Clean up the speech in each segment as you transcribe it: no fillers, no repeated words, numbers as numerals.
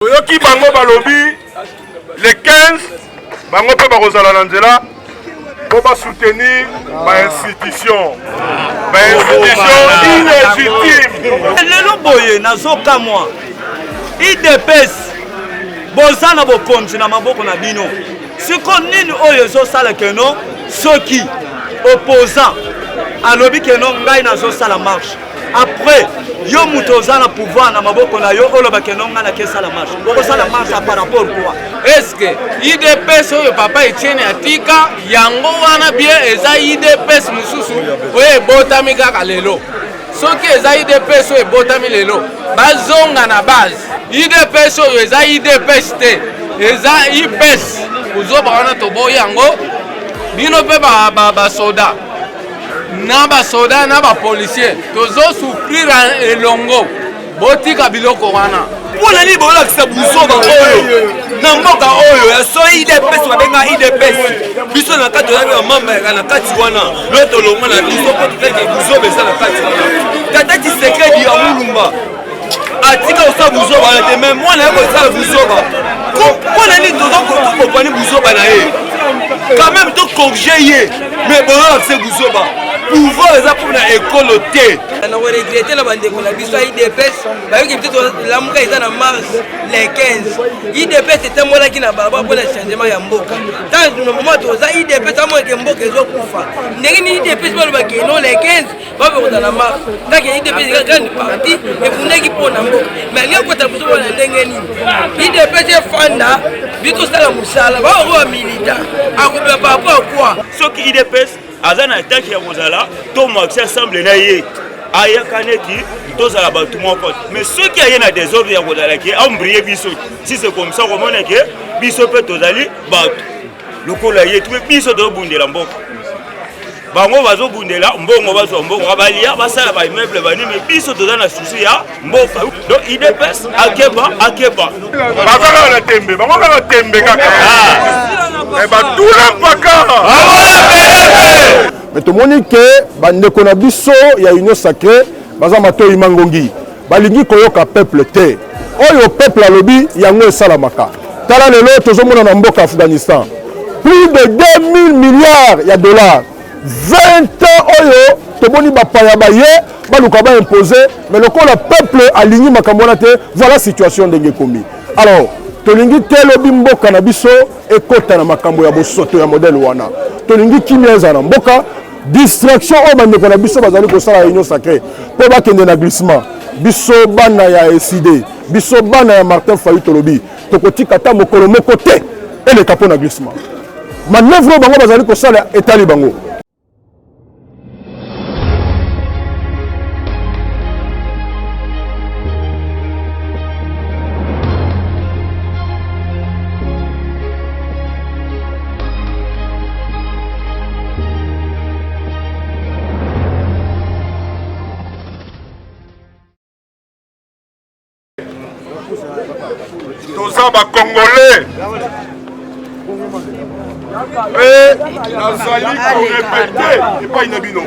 Yoki bango balobi le 15 bango pe bakozala na nzela po ba soutenir ba institution illégitime. Lelo boye nazoka moi IDPS bozana bokonzi na maboko na bino siko nini oyo ezosala keno soki opposant alobi keno ngai nazosala marche après yo mutoza na pouvoir na maboko na yo oloba keno ngai na kesa la marche bokosala marche par rapport quoi est-ce que IDPS oyo papa Etienne atika yango wana bien eza IDPS mususu oyo ebotami kaka lelo soki eza IDPS oyo ebotami lelo bazonga na base IDPS oyo eza IDPS te eza IPS kuzoba wana toboyi yango bino pe basoda na basoda na bapolisier tozo souffrir elongo botika biloko wana mpona nini bolakisa buzoba oyo na mboka oyo ya so IDPS babenga IDPS biso na kati oyaki mama na kati wana lo tolonga na biso po toteke buzoba eza na kati wana tata Tshisekedi ya Mulumba atika osala buzoba na te me mwana ye kosala buzoba mpona nini tozokopani buzoba na ye quand même tokorge ye mais bolakisa buzoba pouvoir eza mpona ekolo te na koregrete na bandeko na biso ya IDPS bayoki peut-être lamuka eza na mars le 15 IDPS etambolaki na baba mpona changement ya mboka tant na moment toza IDPS amoneke mboka ezokufa ndenge ni IDPS balobaki no le 15 bapekoza na mars ndake IDPS eza grande partie efundaki mpona mboka mais alingi akota biso mpona ndenge nini IDPS efanda bitosala mosala baokoa militant akobela par rapport à quoi soki IDPS aza na ataki ya kozala to maxi assemble na ye ayaka neti tozala bato moko mais soki aye na désordre ya kozala ke ambrie biso si c'est comme ça komona ke biso mpe tozali bato lokola ye tupe biso tozobundela mboka bango bazobundela mbongo bazwa mbongo balia basala baimmeuble bani mais biso toza na susi ya mboka donc IDPS akeba bazaka na tembe bango kaka tembe kaka batula mpaka mais tomoni ke bandeko na biso ya union sacrée baza matoi mangongi balingi koyoka peuple te oyo peuple alobi yango esalamaka tala lelo tozomona na mboka Afghanistan plus de 2000 milliards ya dollars 20 ans oyo tomoni bapaya baye baluka ba imposer mais lokola peuple alingi makambo wana te voilà situation ndenge komi alors tolingi te lobi mboka na biso ekota na makambo ya bosoto ya modèle wana tolingi kimia eza na mboka distraction oyo bandeko na biso bazali kosala union sacrée mpo bakende na glissement biso bana ya ECD biso bana ya Martin Fayulu tolobi tokotika ata mokolo moko te eleka mpo na glissement manœuvre oyo bango bazali kosala etali bango toza bakongolais mpe nazali korepete epai na bino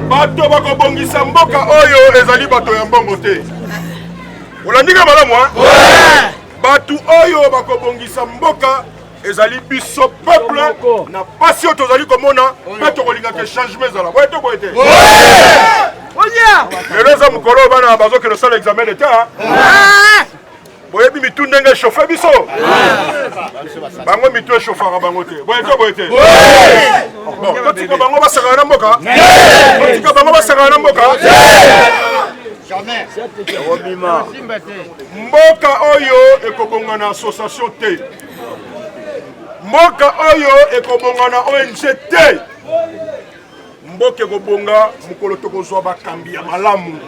bato bakobongisa mboka oyo ezali bato ya mbongo te olandika malamu bato oyo bakobongisa mboka ezali biso peuple na pasi oyo tozali komona mpe tokolingaka changement ezala boye to boye te lelo eza mokolo bana bazokende osala examen d'etat boyebi mitu ndenge echauffe biso bango mitu echauffaka bango te boye to boye te totika bango basakana na mboka totika bango basakana na mboka mboka oyo ekobonga na association te mboka oyo ekobonga na ONG te mboka ekobonga mokolo tokozwa bakambi ya malamu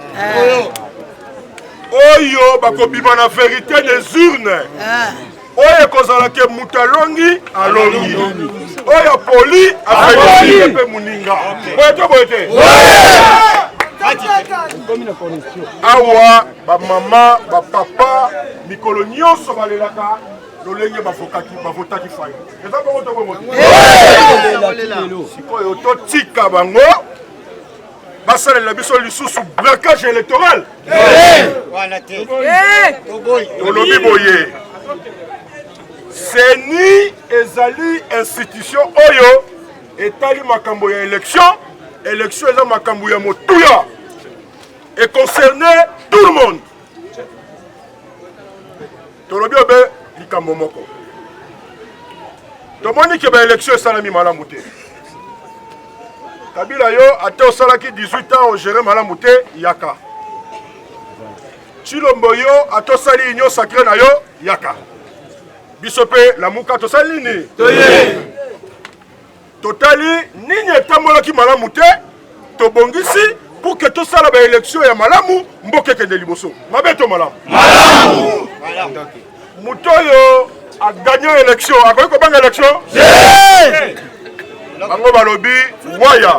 oyo bakobima na vérité des urnes oyo ekozalaki mutu alongi oyo poli afeli mpe moninga boye to boye te awa bamama bapapa mikolo nyonso balelaka lolenge bavotaki fayo eza bongo to bongo sikoyo totika bango basalela biso lisusu braquage électoral tolobi boye seni ezali institution oyo etali makambo ya élection eza makambo ya motuya et concerner tout le monde tolobi obe likambo moko tomoni ke baélection esalami malamu te Kabila yo ate osalaki 18 ans ogere malamu te yaka Chilombo yo ate osali union sacré na yo yaka biso mpe lamuka tosali nini totali nini etambolaki malamu te tobongisi pour que tosala baélection ya malamu mboka ekende liboso mabe to malamu moto oyo agagné élection akoki kobanga élection bango balobi waya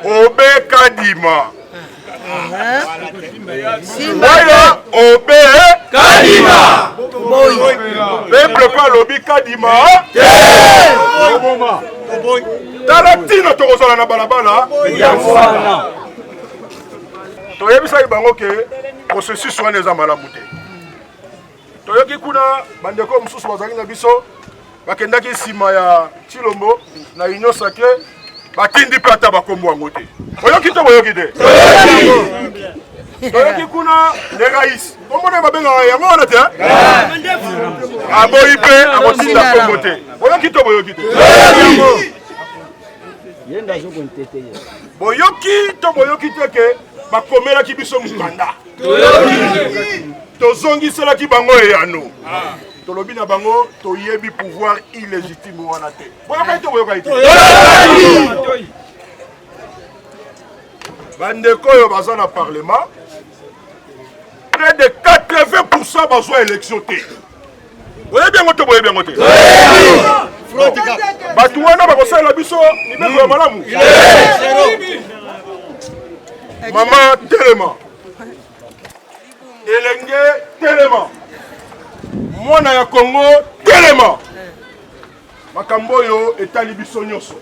obe kadima waya obe kadima peuple pa lobi kadima tala ntina tokozala na balabala toyebisaki bango ke processus wana eza malamu te toyoki kuna bandeko mosusu bazalaki na biso bakendaki nsima ya Chilombo na union sacré batindi mpe ata bakombo yango te boyoki to boyoki te toyoki kuna le rais komona babengaka yango wana te aboyi mpe akotinda kombo te boyoki to boyoki te boyoki to boyoki te ke bakomelaki biso mokanda tozongiselaki bango eyano tolobi na bango toyebi pouvoir illégitime wana te boyokai to boyokai te bandeko oyo baza na parlement près de 80% bazwa élection te boyebi yango te boyebi yango te bato wana bakosalela biso mibeko ya malamu mama telema elenge telema mwana ya Congo telema makambo oyo etali biso nyonso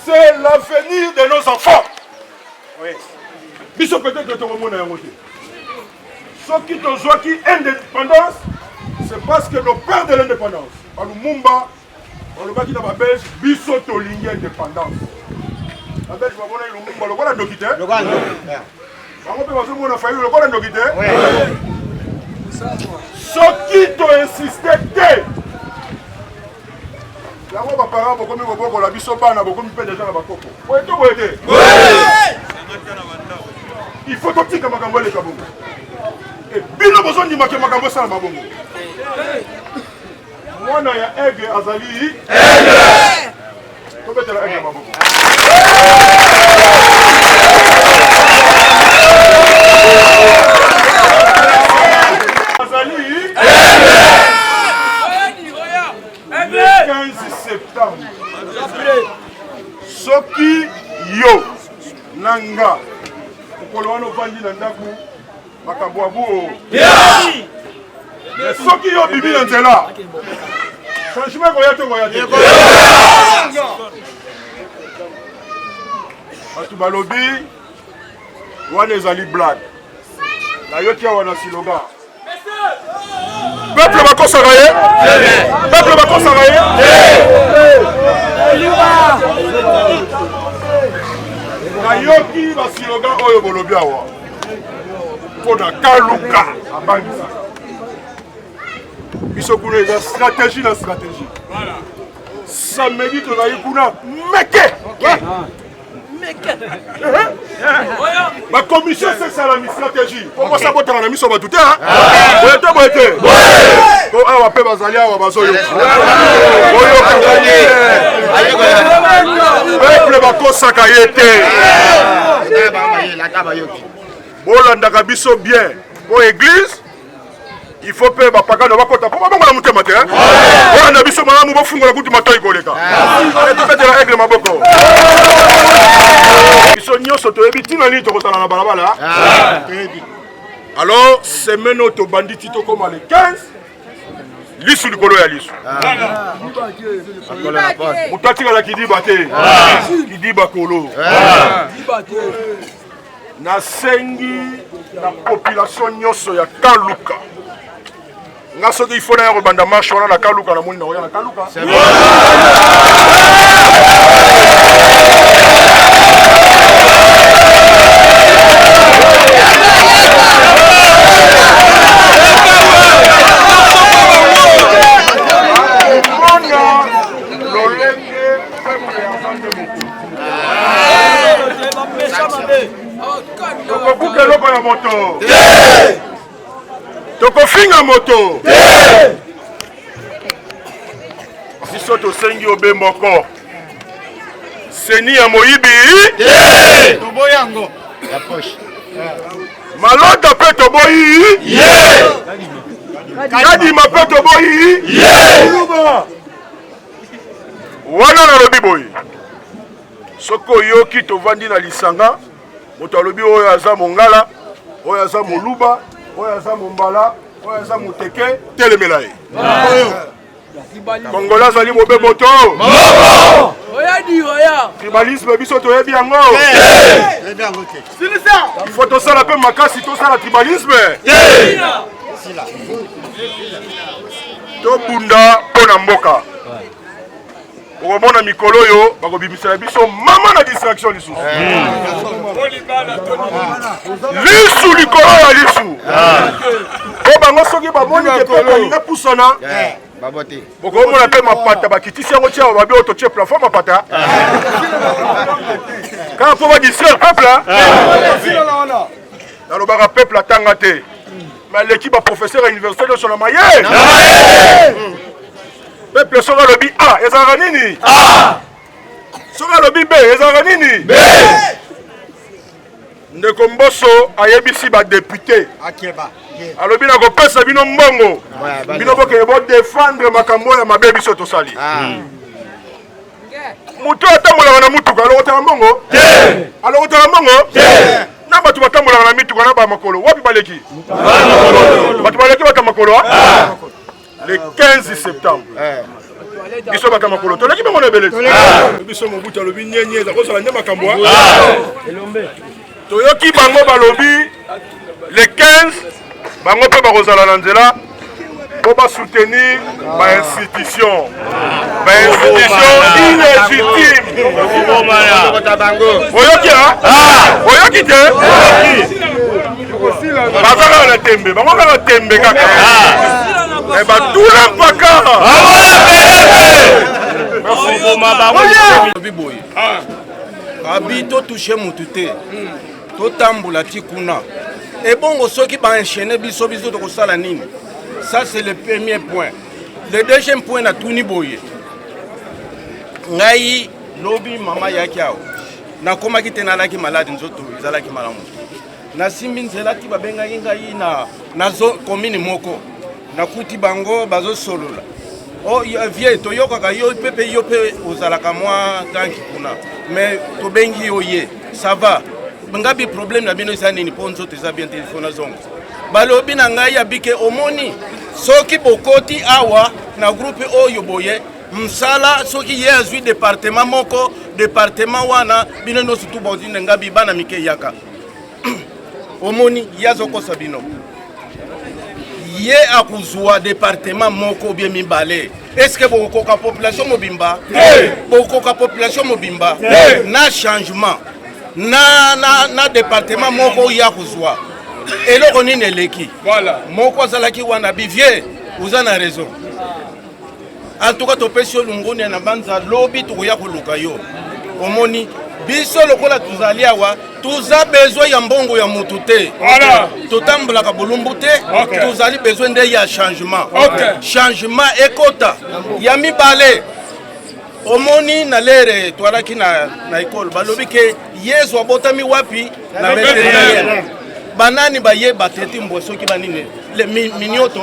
c'est l'avenir de nos enfants biso peut-être tokomona yango te soki tozwaki indépendance c'est parce que nos pères de l'indépendance balumumba balobaki na babelge biso tolingi indépendance babelge babona lumumba lokola ndoki te bango mpe bazomona fayilu lokola ndoki te soki toinsiste te yango baparent bokomi kobokola biso bana bokomi mpe deja na bakoko boye to boye te il faut totika makambo eleka bongo bino bozondimaki makambo esalama bongo mwana ya aigle azali tobetela aigle maboko azali le 15 septembre soki yo nanga mokolo wana ovandi na ndako makambo abuo soki yo bibi na nzela changement koya te koya te bato balobi wana ezali blague nayoki awa na siloga peuple bakosaka ye peuple bakosaka ye nayoki basiloga oyo bolobi awa mpo na kaluka abangisa biso kuna eza stratégie na stratégie samedi tozali kuna meke bakomission esalami stratégie okosa botanga na miso bato te boye te boye te po awa mpe bazali awa bazoyoka peuple bakosaka ye te bolandaka biso bien po église il faut mpe bapagano bakota mpo babongola motema te olanda biso malamu bofungola kutu matoi koleka tobetela aigle maboko biso nyonso toyebi ntina nini tokosala na balabala alors semaine oyo tobandi ti tokóma le 15 lisu likolo ya lisu moto atikala kidiba te kidiba kolo nasengi na population nyonso ya Kaluka nga soki ifo na ya kobanda marche wana na Kaluka na moni na oya na Kaluka tokobuka eloko ya moto tokofinga moto biso tosengi obe moko seni ya moyibi malota mpe toboyi kadima mpe toboyi wana nalobi boye soki oyoki tovandi na lisanga moto alobi oyo aza mongala oyo aza moluba oyo aza mombala oyo aza moteke telemela ye kongola azali mobe moto tribalisme biso toyebi yango ifo tosala mpe makasi tosala tribalisme tobunda mpo na mboka okomona mikolo oyo bakobimisela biso mama na distraction lisusu lisu likolo ya lisu po bango soki bamoni ke pe balinga pusana okomona mpe mapata bakitisi yango tia babi oyo totie plafond mapata kaka mpo badistraire peuple nalobaka peuple atanga te me aleki baprofesseur ya université nyonso na maye peuple soki alobi a ezalaka nini soki alobi b ezalaka nini ndeko Mbosso ayebisi badepute alobi na kopesa bino mbongo bino bokeye bodefendre makambo ya mabe biso tosali moto atambolaka na mutuka alokotala mbongo alokotala mbongo na bato batambolaka na mituka na bamakolo wapi baleki bato baleki bata makolo le 15 septembre biso bata makolo toleki bango na ebele biso mobutu alobi nyenye eza kozala nde makambo toyoki bango balobi le 15 bango mpe bakozala na nzela po basoutenir bainstitution illégitime oyoki oyoki te bazalaka na tembe bango kaka tembe kaka batula mpaka abi totouche mutu te totambola ti kuna ebongo soki baenchaîne biso tokosala nini. Ça c'est le premier point. Le deuxième point na tuni boye ngai lobi mama yaki awo nakomaki te nalaki malade nzoto ezalaki malamu nasimbi nzela ti babengaki ngai na commune moko nakuti bango bazosolola vie toyokaka yo pepe yo pe ozalaka mwa tanki kuna mais tobengi yo ye ça va ngabi problème na bino eza nini mpo nzoto eza bien telefone azongo balobi na ngai abike omoni soki bokoti awa na groupe oyo boye msala soki ye azwi département moko département wana bino nyonso tu bozinde ngabi bana mike yaka omoni ye azokosa bino ye akuzwa département moko bien mibale. Est-ce que bokoka population mobimba bokoka population mobimba na changement na département moko ya kuzwa eloko nini eleki voilà moko azalaki wana bivier uza na raison en tout cas topesi yo lungoni na banza lobi tukoya koluka yo omoni biso lokola tuzali awa tuza besoin ya mbongo ya mutu te voilà totambolaka bolumbu te tuzali besoin nde ya changement changement ekota ya mibale omoni na lere twalaki na école balobi ke yesu abotami wapi na Bethléem banani baye bateti mbosoki banine le minyoto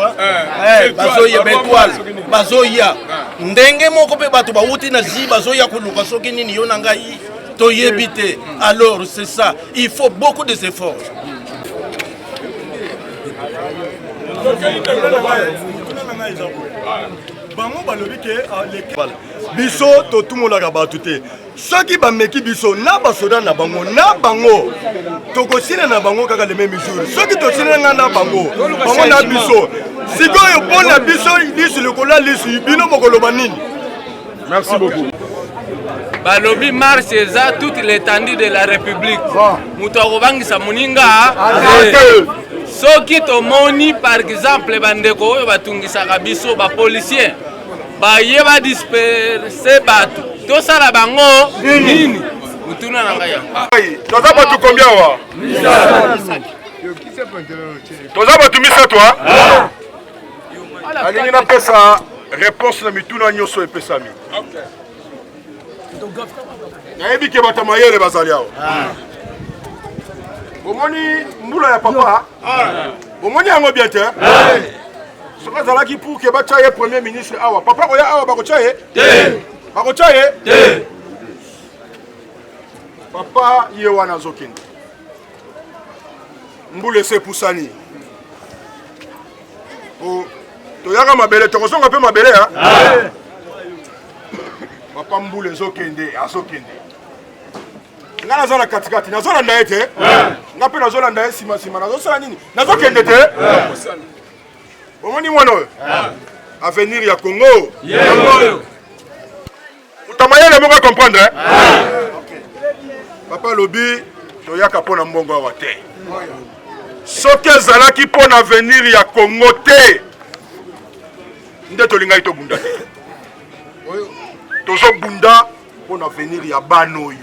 bazoya betwal bazoya ndenge moko pe bato bawuti na zi bazoya koluka soki nini yo na ngai toyebi te. Alors c'est ça, il faut beaucoup d'efforts. nanga eza boye bango balobi ke biso totumolaka bato te soki bameki biso na basoda na bango tokosina na bango kaka le même jour soki tosinanga na bango na biso sikoyo mpona biso lisu lokola lisu bino bokoloba nini. Merci beaucoup. Balobi marche eza toute l'étendue de la République. Mutu akobangisa moninga soki tomoni par exemple bandeko oyo batungisaka biso bapolisier bayeba disperse bato tosala bango nini mutuna na ngai yango toza bato combien wa toza bato misato alingi napesa réponse na mituna nyonso epesami nayebi ke bato mayele bazali awa bomoni mbula ya papa bomoni yango bien te soki azalaki pour ke batya ye premier ministre awa papa koya awa bakotya ye bakotya ye papa ye wana azokende mbula ese epusani toyaka mabele tokozonga mpe mabele papa mbula ezokende azokende nga naza na katikati nazolanda ye te nga mpe nazolanda ye nsima nazosala nini nazokende te omoni mwana oyo avenir ya Congo utamayele moko comprendre papa lobi toyaka mpo na mbongo awa te soki ezalaki mpo na avenir ya Congo te nde tolingai tobunda te tozobunda mpo na avenir ya bana oyo.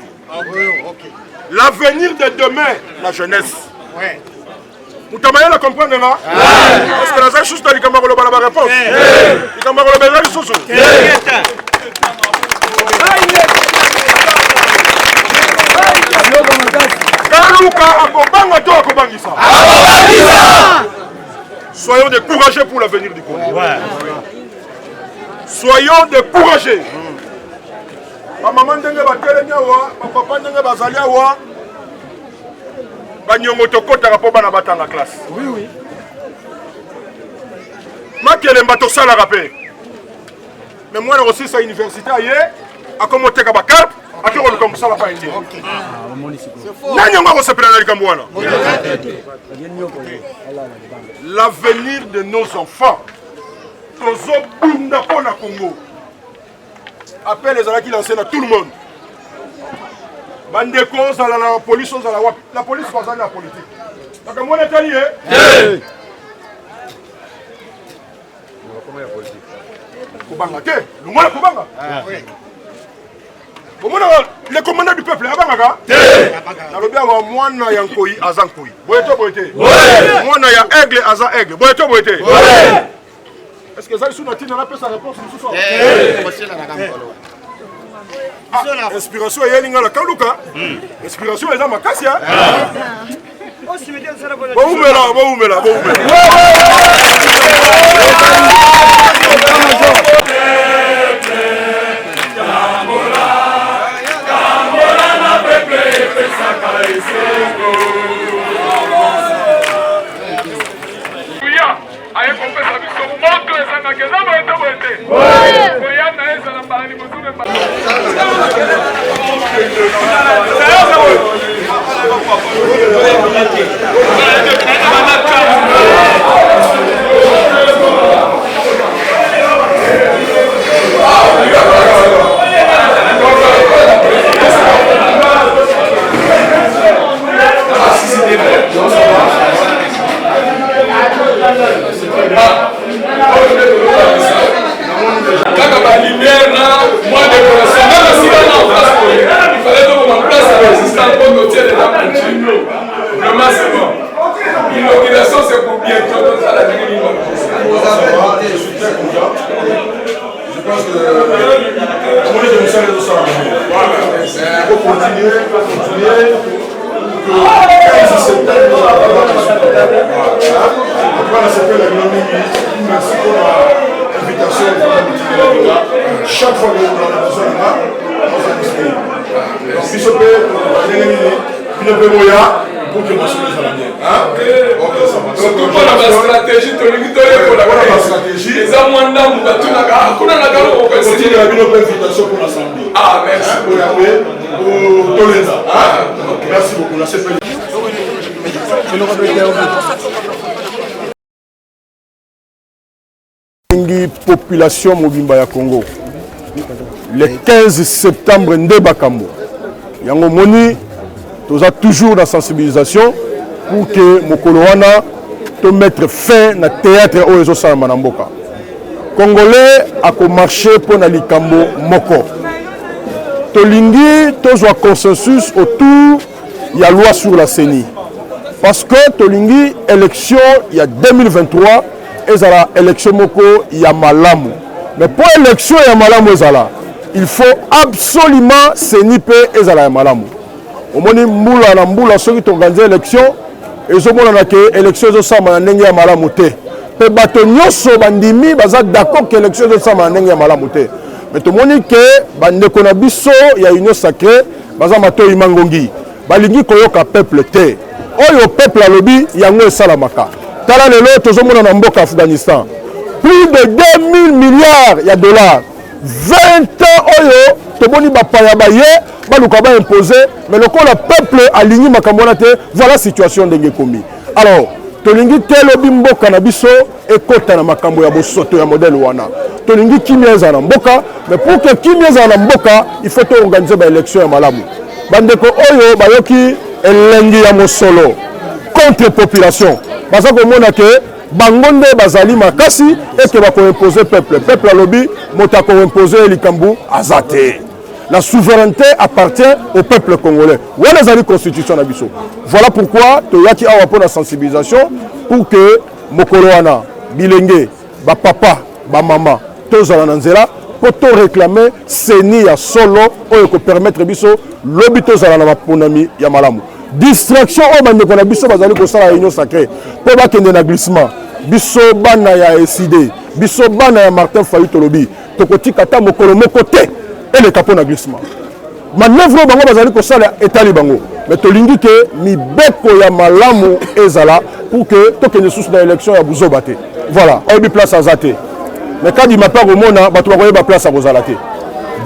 L'avenir de demain, la jeunesse. Vous t'avez comprendre là? Parce que la seule chose que tu as la réponse. Tu as la réponse. Soyons découragés pour l'avenir du Congo. Soyons découragés. Maman ndenge batelemi awa papa ndenge bazali awa banyongo tokotaka mpo bana batanga classe. Oui. Makelemba tosalaka mpe me mwana kosisa université aye akomoteka bakarpe ake koluka mosala pa indien nani yango akosepela na likambo wana. L'avenir de nos enfants tozobunda mpo na Congo. Appel les alaki lancé à tout le monde. Bandeko zala la police zala wapi. La police va dans la politique. Donc moi est allié. Kubanga te. Le moi kubanga. Le commandant du peuple abanga. Na lobia wa mwana ya nkoi azankoi. Boyeto boyete. Mwana ya aigle aza aigle. Boyeto boyete. Est-ce que ça sous notre n'a pas sa réponse ce soir? Inspiration est linga la kaluka. Inspiration est dans ma cassia. Bon umela. Chaque fois que nous avons besoin de là, nous allons disponible. Donc, si je peux, pour que nous soyons à la mienne. Donc, la stratégie, Kuna na galo au continue la bino invitation pour l'assemblée. Ah merci. Merci beaucoup. La CPI. Population mobimba ya Congo. Le 15 septembre nde bakambo. Yango moni toza toujours dans sensibilisation pour que mokolo wana to mettre fin na théâtre oyo ezosala na mboka. Congolais a marché pour na likambo moko. Tolingi tozwa consensus autour ya loi sur la CENI. Parce que tolingi élection il y a 2023 ezala élection moko ya malamu. Mais pour élection ya malamu ezala, il faut absolument CENI pe ezala ya malamu. Omoni mbula na mbula soki to organiser élection ezomona na ke élection ezosama na ndenge ya malamu te. Pe bato nyonso bandimi baza d'accord que élection ezosama na ndenge ya malamu te. Mais tomoni ke bandeko na biso ya union sacrée baza matoi mangongi. Balingi koyoka peuple te. Oyo peuple alobi yango esalamaka. Tala lelo tozomona na mboka Afghanistan. Plus de 2000 milliards ya dollars. 20 ans oyo toboni bapaya baye baluka ba imposer mais le peuple aligné makambo na te voilà situation ndenge komi. Alors tolingi telobi mboka na biso ekota na makambo ya bosoto ya modèle wana. Tolingi kimia eza na mboka mais pour que kimia eza na mboka il faut organiser ba élection ya malamu. Bandeko oyo bayoki elengi ya mosolo contre population. Parce que mona ke bangonde bazali makasi et que bako imposer peuple alobi motako imposer likambu azate. La souveraineté appartient au peuple congolais. Voilà la constitution na biso. Voilà pourquoi toyaki awa pour la sensibilisation pour que mokolo wana bilenge ba papa ba maman tozala na nzela pour to réclamer CENI ya solo oyo ko permettre biso lobi tozala na baponami ya malamu. Distraction au bandeko na biso bazali ko sala union sacrée po bakende na glissement biso bana ya SID biso bana ya Martin Fayulu tolobi tokotika ta mokolo moko te ele kapo na glissement manœuvre bango bazali ko sala etali bango mais tolingi ke mibeko ya malamu ezala pour que tokende sous na élection ya buzoba te voilà obi place azate mais quand il m'a pas remona bato ba koyeba place a kozala te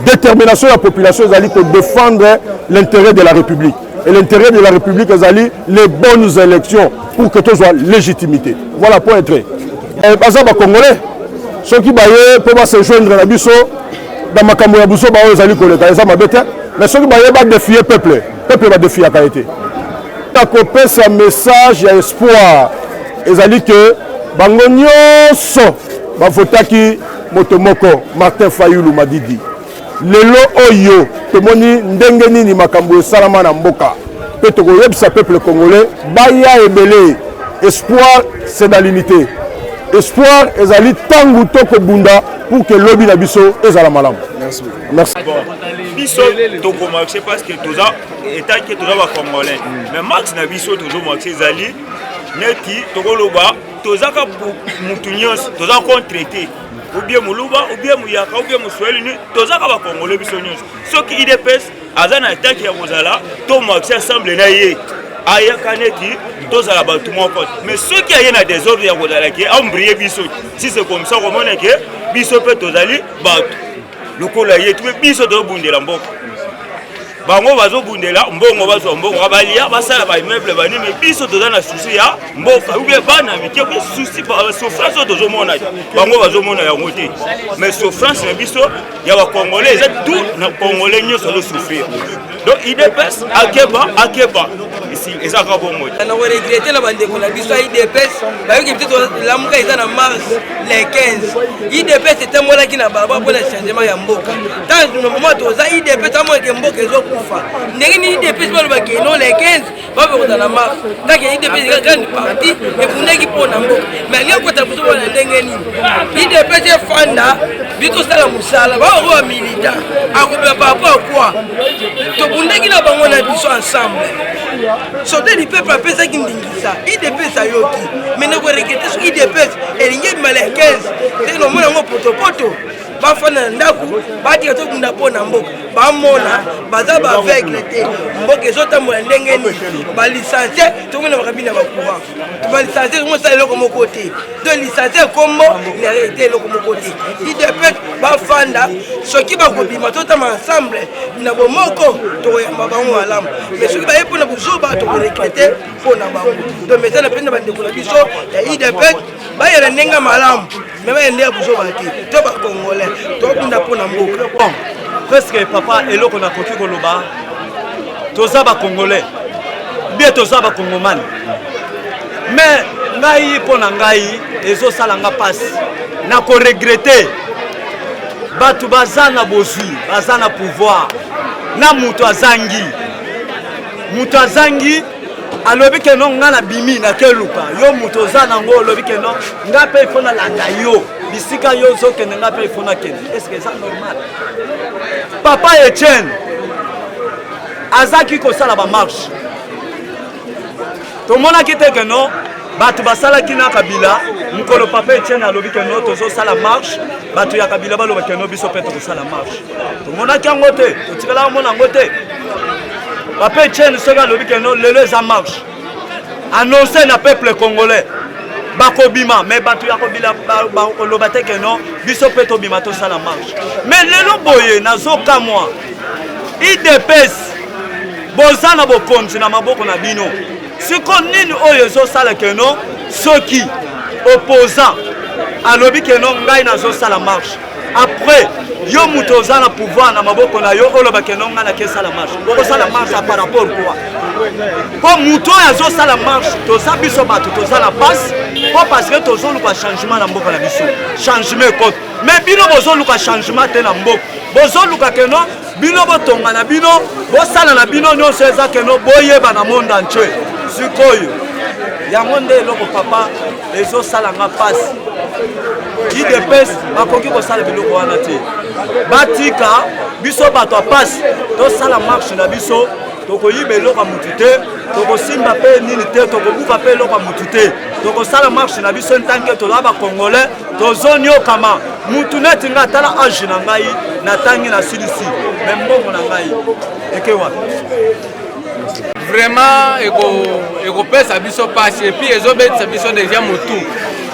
détermination de la population ezali ko défendre l'intérêt de la République. Et l'intérêt de la République est les bonnes élections pour que tout soit légitimité. Voilà pour être. Et bazar ba Congolais, ceux qui baillent peuvent se joindre à biso dans ma caméra buso ba ezali koleka eza mabete, mais ceux qui baillent va défier peuple va défier la qualité. Ta copé sa message ya espoir ezali que bango nyonso ba votaki motomoko Martin Fayulu Madidi. Lelo oyo tomoni ndenge nini makambo esalama na mboka pe tokoyebisa peuple congolais baya ebele espoir c'est dans l'unité espoir ezali tangu tokobunda pour que lobi na biso ezala malamu. Merci. Biso tokomarché parce que toza état que toza ba congolais mais max na biso tozomarché ezali neti tokoloba tozaka mutu nyonso toza contre-traité ou bien Moulouba, ou bien Mouyaka, ou bien Moussouli, tous les Congolais qui sont ceux qui IDPS, Azan attaque à Mozala, tout le monde s'assemble naïe. Aya Kaneti, tous à la bâtiment. Mais ceux qui ont des ordres à Mozala, qui ont brillé Bissot, si c'est comme ça, comment est-ce que Bissot peut tous aller battre le colaïe, tout le Bissot de Bundelambo. Bango bazo bundela mbongo bazo mbongo balia basala ba immeuble bani mais biso toza na souci ya mboka ou bien bana mike ko souci ba souffrance tozo mona bango bazo mona ya ngote mais souffrance na biso ya ba congolais tout na congolais nyoso zo souffrir donc IDPS akeba ici ezaka bongo na regretter la bande ko na biso IDPS ba yoki peut-être la muka eza na mars les 15 IDPS c'était moi là qui na baba pour le changement ya mboka tant nous moment toza IDPS amo ke mboka ezo ndenge ni IDPS balobaki non les 15 babekota na mars tanke IDPS grande partie efundaki mpona mboka mais alingi akota biso bona ndenge nini IDPS efanda bitosala mosala baokoya milita akobela parapport akwa tobundaki na bango na biso ensemble sote du peuple apesaki ndingisa IDPS ayoki mais nakorekete so IDPS elingi ebima les 15 te nomona yango potopoto bafanda na ndako batika tokunda mpo na mboka bamona baza baaveugle te mboka ezotambola ndenge nini balisansie tomona bakabina bacourant balisansie tomosala eloko moko te to lisansie kombo na réalité eloko moko te idepet bafanda soki bakobima totama ensemble na bomoko tokoyamba bango malamu mais soki baye mpona kozoba tokorekrete mpo na bango to meza na mpena bandeko na biso ya idepet bayela ndenge malamu me bayende ya kozoba te to bakongolais tokunda mpo na mboka bon presque papa eloko nakoki koloba toza bakongolais bie toza bakongomani mais ngai mpo na ngai ezosala nga mpasi nakoregrete bato baza na bozwi baza na pouvoir na moto azangi alobi ke no nga na bimi nakeluka yo moto oza nango olobi ke no nga mpe ifo nalanda yo bisika yo ozokende nga mpe ifo nakende estce eza normal papa Etienne azaki kosala bamarshe tomonaki te ke no bato basalaki na Kabila mokolo papa Etienne alobi ke no tozosala marshe bato ya Kabila baloba ke no biso mpe tokosala marshe tomonaki yango te totikala omona yango te papa Etienne soki alobi ke no lelo eza marshe annonce na peuple congolais bakobima mais bato ya kobila bakoloba te ke no biso mpe tobima tosala marshe mais lelo boye nazokamwa idps boza na bokonzi na maboko na bino siko nini oyo ezosala ke no soki opposant alobi ke no ngai nazosala marshe après yo moto oza na pouvoir na maboko na yo oloba ke no ngai nakesala marshe okosala marshe par rapport quoi mpo moto oyo azosala marshe toza biso bato toza na pasi mpo parce que tozoluka changement na mboka na biso changement ekote mais bino bozoluka changement te na mboka bozoluka ke no bino botonga na bino bosala na bino nyonso eza ke no boyeba na monde entier sikoyo yango nde eloko papa ezosala nga pasi idps bakoki kosala biloko wana te batika biso bato ya pasi tosala marshe na biso tokoyiba eloko ya mutu te tokosimba mpe nini te tokobuka mpe eloko ya mutu te tokosala marshe na biso ntanke toza bakongolais tozoniokama mutu neti ngai atala age na ngai natangi na silisi me mbongo na ngai eke wapi vraiment ekopesa biso pasi epuis ezobetisa biso deja motu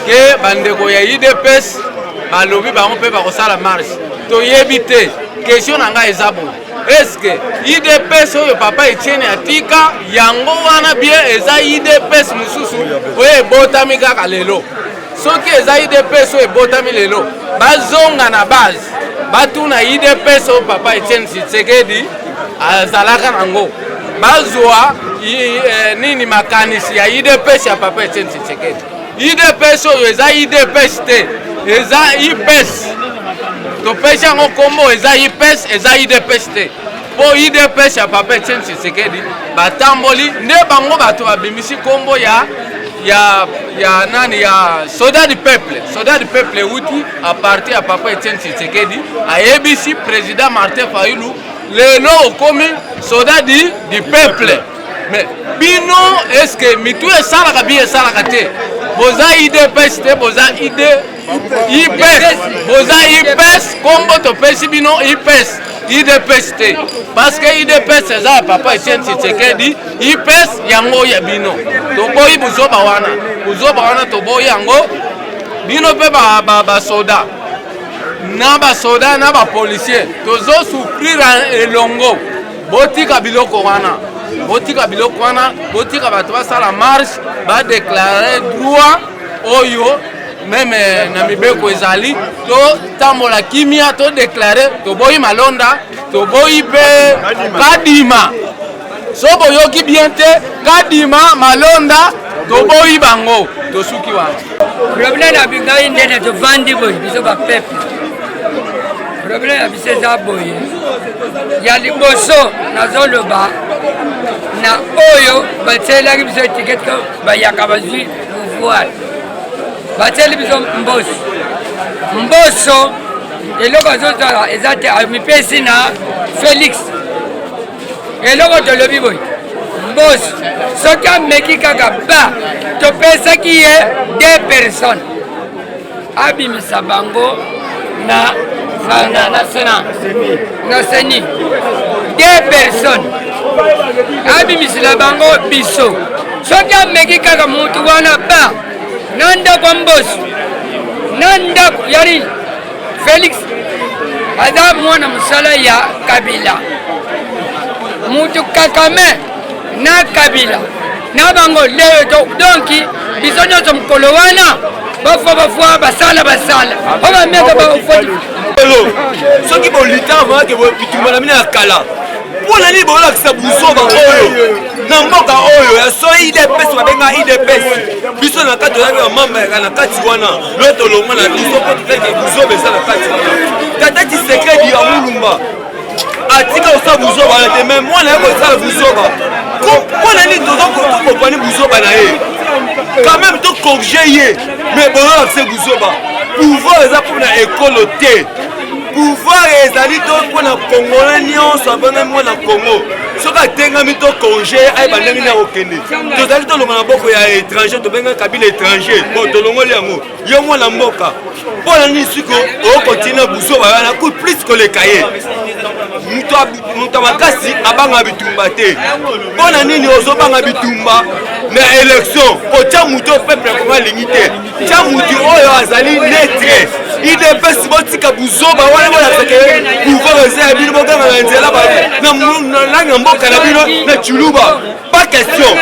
ke bandeko ya idps balobi bango mpe bakosala marshe toyebi te question na ngai eza boye eske idps oyo papa Etienne atika yango wana bien eza idps mosusu oyo ebotami kaka lelo soki eza idps oyo ebotami lelo bazonga na base batuna idps oyo papa Etienne Tshisekedi azalaka nango bazwa nini makanisi ya idps ya papa Etienne Tshisekedi idps oyo eza idps te eza IPES topesi yango kombo eza IPES eza idps te po idps ya papa Etienne Tshisekedi batamboli nde bango bato babimisi kombo ya nani ya soda du peuple euti a partir ya papa Etienne Tshisekedi ayebisi président Martin Fayulu lelo okomi soda du peuple mais bino eske mitu esalaka bi esalaka te boza idps te boza IPES boza IPES kombo topesi bino IPES idps te parce que idps eza ya papa Etienne Tshisekedi IPES yango ya bino toboyi buzoba wana toboyi yango bino mpe basoda na bapolisier tozosouffrir elongo botika biloko wana botika bato basala marshe badeklare droit oyo meme na mibeko ezali totambola kimia todeklare toboyi malonda toboyi mpe kadima so boyoki bien te kadima malonda toboyi bango tosuki wana problème na bingai ndene tovandi boye biso bapeple problème ya biso eza boye ya liboso nazoloba na oyo batielaki biso etikete bayaka bazwi pouvoir batieli biso mboso eloko azozala eza te amipesi na Félix eloko tolobi boye mboso soki ameki kaka ba topesaki ye 2 personnes abimisa bango na seni 2 personnes abimisila bango biso soki ameki kaka mutu wana ba na ndako mboso na ndako yali Félix aza mwana mosala ya Kabila mutu kakame na Kabila na bango leo donc biso nyonso mokolo wana bafwa basala o bameka bafodi soki bolita avake bitumba na bino ya kala mpona nini bolakisa buzoba oyo na mboka oyo ya so idps babenga idps biso na kati oyaki bamamba yaka na kati wana lo tolonga na biso po toteke buzoba eza na kati wana tata Tshisekedi ya mulumba atika osala buzoba na te me mwana ye kosala buzoba mpona nini tozokopani buzoba na ye quand même tokorge ye mais bolakisa buzoba pouvoir eza mpona ekolo te pouvoir ezali to mpona congolais nyonso abanga mwana congo soki atengami to congé ayeba ndenge nini akokende tozali tolonga na boko ya étranger tobenga kabila étranger bon tolongoli yango yo mwana mboka mpona nini siko okotina buzoba wana ku plus koleka ye moto makasi abanga bitumba te mpona nini ozobanga bitumba na élection otya mutu peuple kongo alingi te tya mutu oyo azali netre idps botika buzoba wana bolakisake pouvoir eza ya bino boganga na nzela na langi ya mboka na bino na chuluba pas question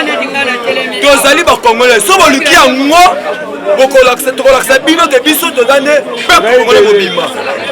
tozali bakongolais so boluki yango tokolakisa bino ke biso toza nde peuple kongolais mobima